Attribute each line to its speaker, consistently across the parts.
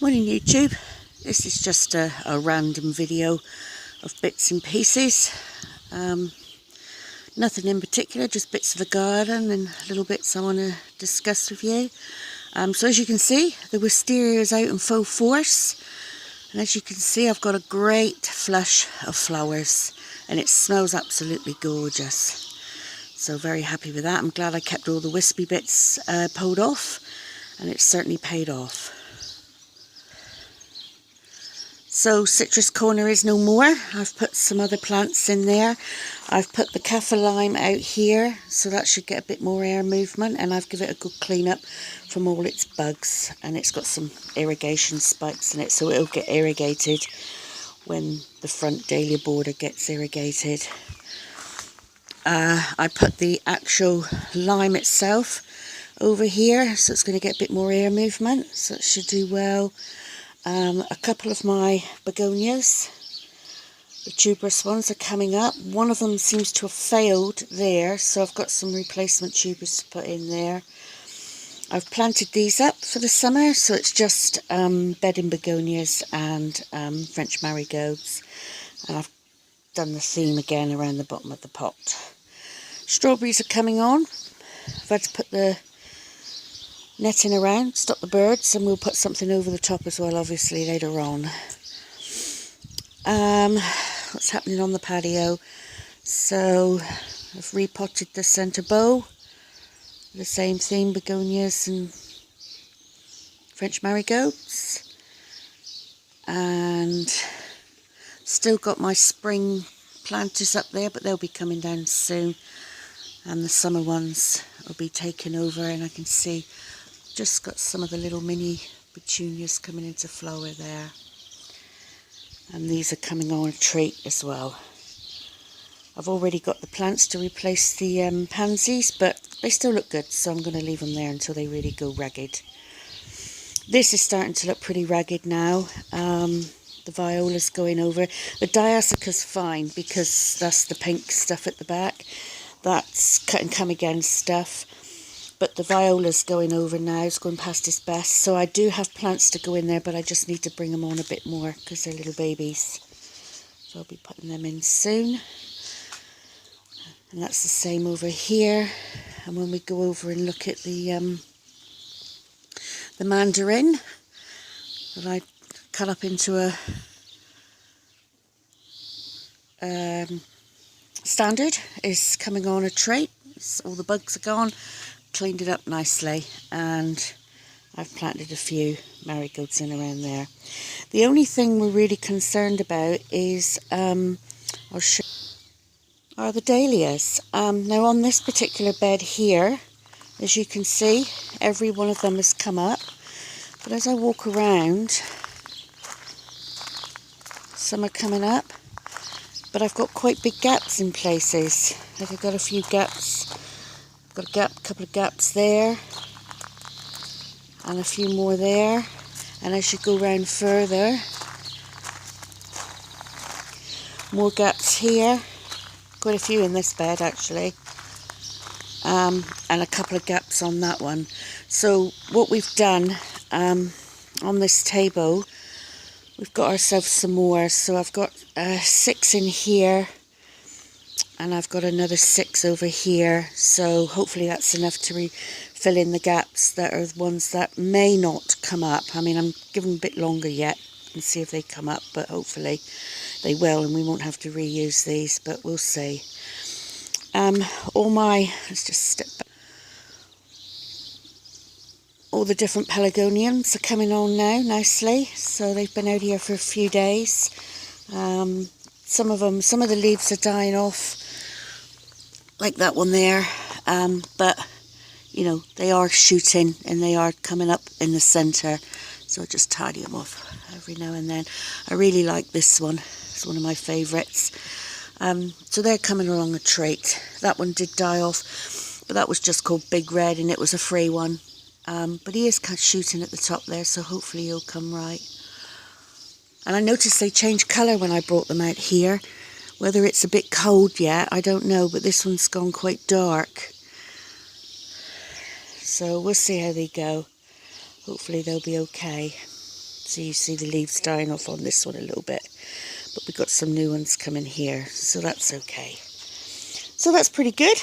Speaker 1: Morning YouTube. This is just a random video of bits and pieces. Nothing in particular, just bits of the garden and little bits I want to discuss with you. So as you can see, the wisteria is out in full force, and as you can see I've got a great flush of flowers and it smells absolutely gorgeous. So very happy with that. I'm glad I kept all the wispy bits pulled off, and it's certainly paid off. So Citrus Corner is no more. I've put some other plants in there. I've put the kaffir lime out here, so that should get a bit more air movement, and I've given it a good clean up from all its bugs, and it's got some irrigation spikes in it, so it'll get irrigated when the front dahlia border gets irrigated. I put the actual lime itself over here, so it's going to get a bit more air movement, so it should do well. A couple of my begonias, the tuberous ones, are coming up. One of them seems to have failed there, so I've got some replacement tubers to put in there. I've planted these up for the summer, so it's just bedding begonias and French marigolds. And I've done the theme again around the bottom of the pot. Strawberries are coming on. I've had to put the netting around, stop the birds, and we'll put something over the top as well, obviously, later on. What's happening on the patio? So I've repotted the centre bow, the same theme, begonias and French marigolds, and still got my spring planters up there, but they'll be coming down soon, and the summer ones will be taken over, and I can see just got some of the little mini petunias coming into flower there, and these are coming on a treat as well. I've already got the plants to replace the pansies, but they still look good, so I'm going to leave them there until they really go ragged. This is starting to look pretty ragged now. The viola's going over. The diasyca's fine because that's the pink stuff at the back. That's cut and come again stuff. But the viola's going over now, it's going past its best. So I do have plants to go in there, but I just need to bring them on a bit more because they're little babies. So I'll be putting them in soon. And that's the same over here. And when we go over and look at the mandarin that I cut up into a standard, is coming on a trait. All the bugs are gone. Cleaned it up nicely, and I've planted a few marigolds in around there. The only thing we're really concerned about is I'll show are the dahlias. Now on this particular bed here, as you can see, every one of them has come up, but as I walk around, some are coming up, but I've got quite big gaps in places. Like I've got a few gaps. Got a couple of gaps there, and a few more there, and as you go round further, more gaps here, quite a few in this bed actually, and a couple of gaps on that one. So what we've done on this table, we've got ourselves some more. So I've got 6 in here, and I've got another 6 over here, so hopefully that's enough to fill in the gaps that are the ones that may not come up. I mean, I'm giving them a bit longer yet and see if they come up, but hopefully they will, and we won't have to reuse these, but we'll see. Let's just step back. All the different pelargoniums are coming on now nicely, so they've been out here for a few days. Some of the leaves are dying off, like that one there, but you know, they are shooting and they are coming up in the centre, so I just tidy them off every now and then. I really like this one, it's one of my favourites. So they're coming along a trait. That one did die off, but that was just called Big Red, and it was a free one, but he is kind of shooting at the top there, so hopefully he'll come right. And I noticed they changed colour when I brought them out here. Whether it's a bit cold yet, I don't know, but this one's gone quite dark. So we'll see how they go. Hopefully they'll be okay. So you see the leaves dying off on this one a little bit. But we've got some new ones coming here, so that's okay. So that's pretty good.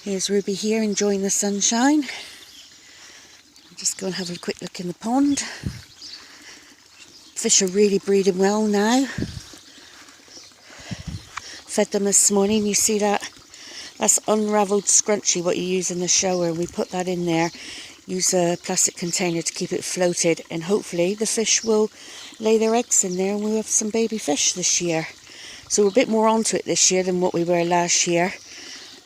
Speaker 1: Here's Ruby here enjoying the sunshine. I'll just go and have a quick look in the pond. Fish are really breeding well now. Fed them this morning. You see that? That's unravelled scrunchie, what you use in the shower. We put that in there. Use a plastic container to keep it floated, and hopefully the fish will lay their eggs in there and we'll have some baby fish this year. So we're a bit more onto it this year than what we were last year.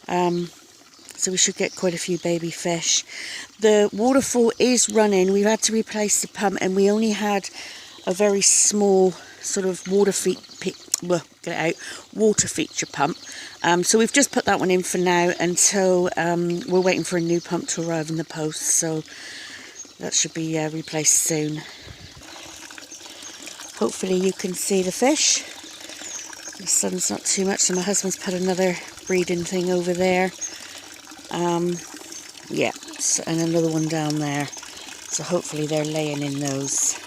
Speaker 1: So we should get quite a few baby fish. The waterfall is running. We've had to replace the pump, and we only had a very small sort of water feature pump. So we've just put that one in for now until we're waiting for a new pump to arrive in the post. So that should be replaced soon. Hopefully you can see the fish. The sun's not too much, so my husband's put another breeding thing over there. Yeah, so, and another one down there. So hopefully they're laying in those.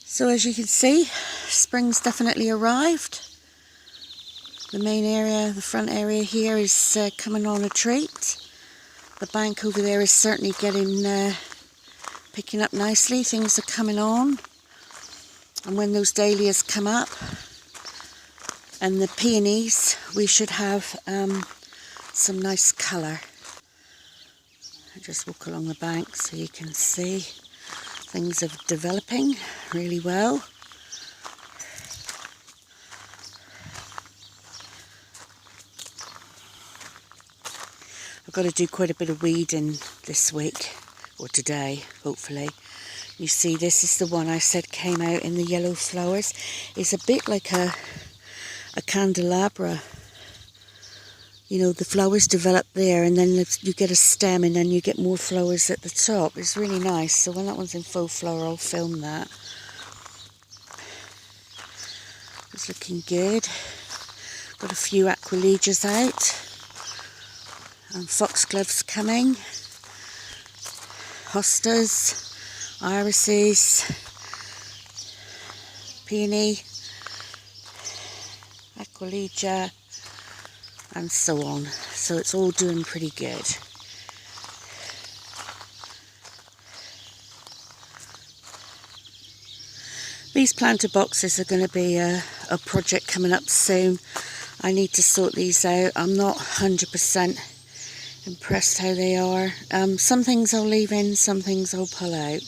Speaker 1: So as you can see, spring's definitely arrived. The main area, the front area here is coming on a treat. The bank over there is certainly picking up nicely. Things are coming on. And when those dahlias come up, and the peonies, we should have some nice colour. I just walk along the bank so you can see things are developing really well. I've got to do quite a bit of weeding this week, or today, hopefully. You see, this is the one I said came out in the yellow flowers. It's a bit like a candelabra. You know, the flowers develop there, and then you get a stem, and then you get more flowers at the top. It's really nice. So when that one's in full flower, I'll film that. It's looking good. Got a few aquiledias out. And foxgloves coming. Hostas. Irises, peony, aquilegia, and so on. So it's all doing pretty good. These planter boxes are going to be a project coming up soon. I need to sort these out. I'm not 100% impressed how they are. Some things I'll leave in, some things I'll pull out.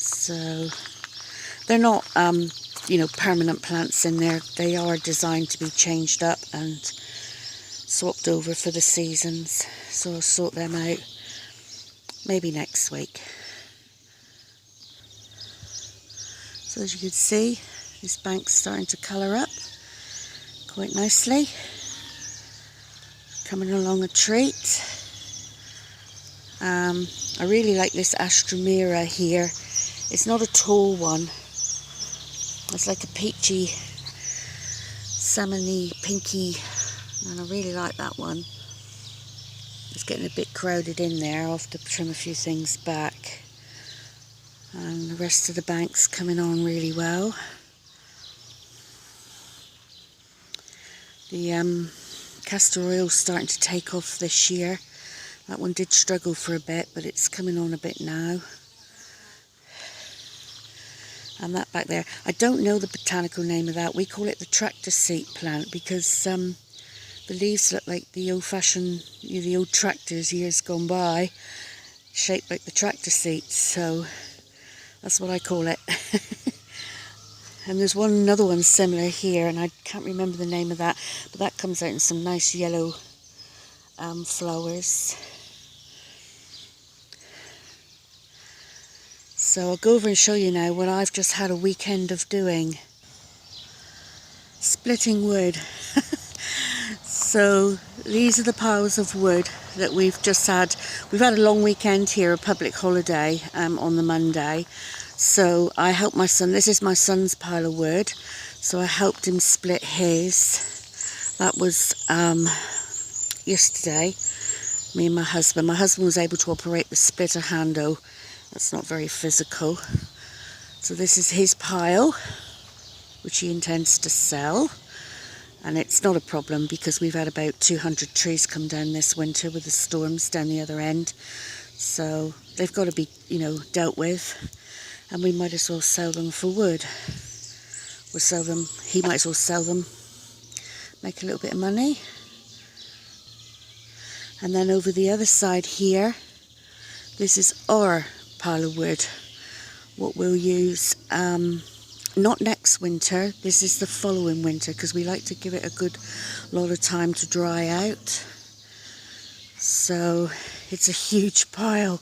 Speaker 1: So they're not, permanent plants in there. They are designed to be changed up and swapped over for the seasons. So I'll sort them out maybe next week. So as you can see, this bank's starting to colour up quite nicely. Coming along a treat. I really like this Astromera here. It's not a tall one. It's like a peachy, salmony, pinky, and I really like that one. It's getting a bit crowded in there. I'll have to trim a few things back. And the rest of the bank's coming on really well. The castor oil's starting to take off this year. That one did struggle for a bit, but it's coming on a bit now. And that back there, I don't know the botanical name of that. We call it the tractor seat plant because the leaves look like the old-fashioned, the old tractors years gone by, shaped like the tractor seats. So that's what I call it. And there's another one similar here, and I can't remember the name of that, but that comes out in some nice yellow flowers. So I'll go over and show you now what I've just had a weekend of doing. Splitting wood. So these are the piles of wood that we've just had. We've had a long weekend here, a public holiday on the Monday. So I helped my son, this is my son's pile of wood. So I helped him split his. That was yesterday. Me and my husband. My husband was able to operate the splitter handle. That's not very physical. So this is his pile, which he intends to sell. And it's not a problem because we've had about 200 trees come down this winter with the storms down the other end. So they've got to be, you know, dealt with. And we might as well sell them for wood. We'll sell them, he might as well sell them, make a little bit of money. And then over the other side here, this is our pile of wood. What we'll use, not next winter, this is the following winter, because we like to give it a good lot of time to dry out. So it's a huge pile.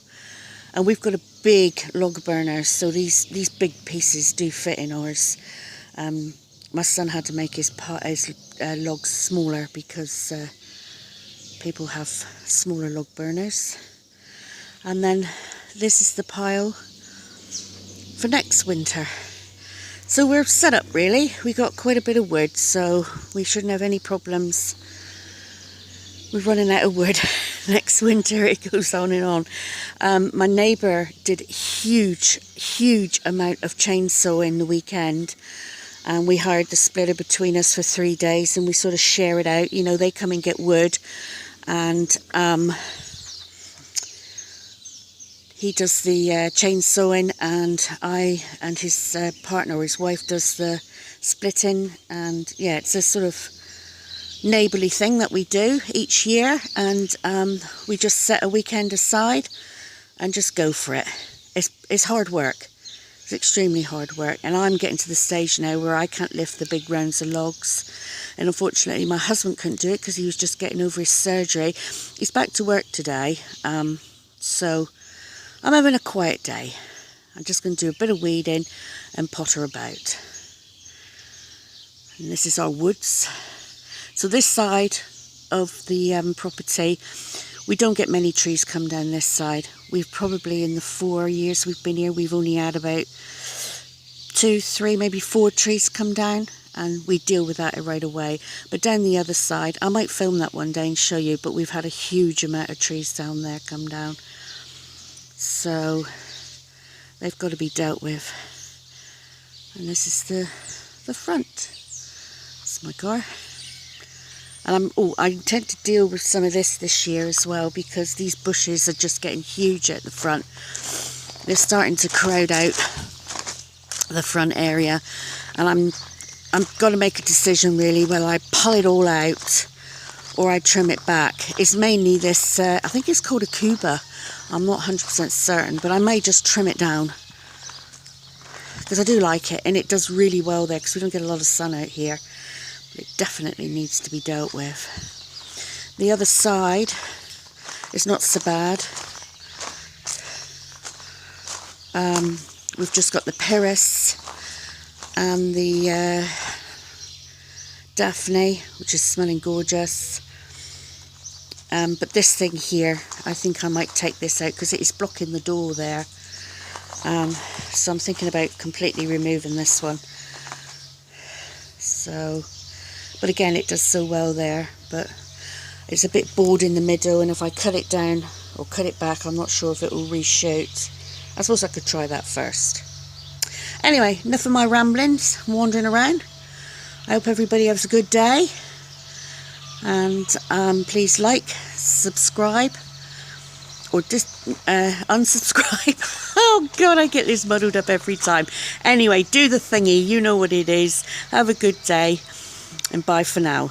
Speaker 1: And we've got a big log burner, so these big pieces do fit in ours. My son had to make his logs smaller because people have smaller log burners. And then this is the pile for next winter. So we're set up really. We got quite a bit of wood, so we shouldn't have any problems with running out of wood. Next winter it goes on and on. My neighbour did huge amount of chainsaw in the weekend, and we hired the splitter between us for 3 days, and we sort of share it out. You know, they come and get wood, and he does the chainsawing, and I and his partner or his wife does the splitting. And yeah, it's a sort of neighbourly thing that we do each year, and we just set a weekend aside and just go for it. It's hard work. It's extremely hard work, and I'm getting to the stage now where I can't lift the big rounds of logs, and unfortunately my husband couldn't do it because he was just getting over his surgery. He's back to work today, so I'm having a quiet day. I'm just going to do a bit of weeding and potter about. And this is our woods. So this side of the property, we don't get many trees come down this side. We've probably, in the 4 years we've been here, we've only had about 2, 3, maybe 4 trees come down, and we deal with that right away. But down the other side, I might film that one day and show you, but we've had a huge amount of trees down there come down. So they've got to be dealt with. And this is the front. It's my car. And I intend to deal with some of this year as well, because these bushes are just getting huge at the front. They're starting to crowd out the front area, and I'm got to make a decision really whether I pull it all out or I trim it back. It's mainly this, I think it's called a Cuba. I'm not 100% certain, but I may just trim it down because I do like it, and it does really well there because we don't get a lot of sun out here. It definitely needs to be dealt with. The other side is not so bad. We've just got the Pyrrhus and the Daphne, which is smelling gorgeous. But this thing here, I think I might take this out because it is blocking the door there. So I'm thinking about completely removing this one. So... but again, it does so well there, but it's a bit bored in the middle, and if I cut it down or cut it back, I'm not sure if it will reshoot. I suppose I could try that first. Anyway, enough of my ramblings, wandering around. I hope everybody has a good day, and please like, subscribe, or just unsubscribe. Oh God, I get this muddled up every time. Anyway, do the thingy, you know what it is. Have a good day. And bye for now.